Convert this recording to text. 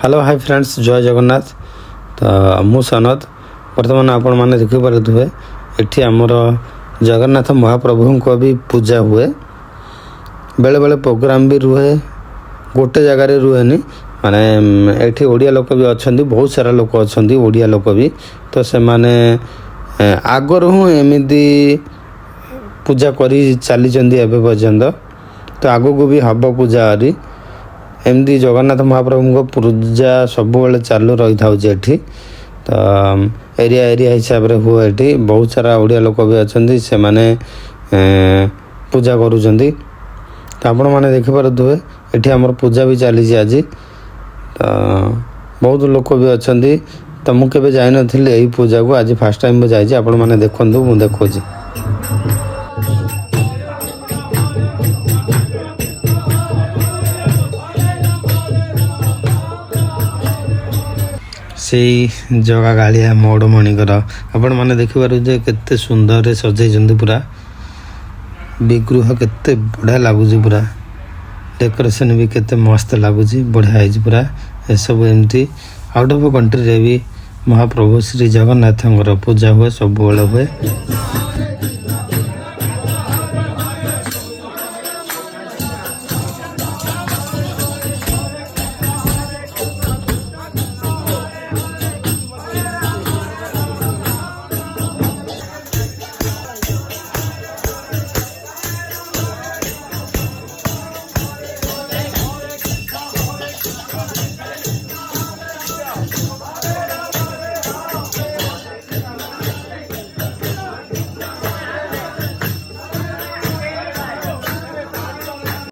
Hello hi friends जय जगन्नाथ। तो मु सनद बर्तमान आपण मैंने देखिपे एठी आमर जगन्नाथ महाप्रभु को भी पूजा हुए। बेले बेले प्रोग्राम भी रुहे, गोटे जगार रुहेनि माने एठी ओडिया लोक भी अच्छा, बहुत सारा लोक अच्छा ओडिया लोक भी। तो से माने आगर हूँ एमती पूजा करी चली एवं पर्यंत। तो आग को भी हब पूजा आरी एमती जगन्नाथ महाप्रभु को पूजा सब चालू रही था। तो एरिया एरिया हिसाब से हुए ये बहुत सारा ओडिया लोक भी अच्छा से माने पूजा करुँच। तो आपण मैंने देखिपे ये आमर पूजा भी चली आज। तो बहुत लोक भी अच्छा। तो मुझे जाई नथिली यही पूजा को, आज फास्ट टाइम जाइए। आपण मैंने देखु मुझे देखो से जगह गाड़िया मौड़ मणिकर आपण मैंने देखिपारे केते सुंदर सजाई पूरा विग्रह केते बढ़िया लगुच। पूरा डेकोरेशन भी केते मस्त लगुच, बढ़िया है पूरा। ये सब एमती आउट ऑफ कंट्री रे भी महाप्रभु श्री जगन्नाथ पूजा हुए, सब हुए।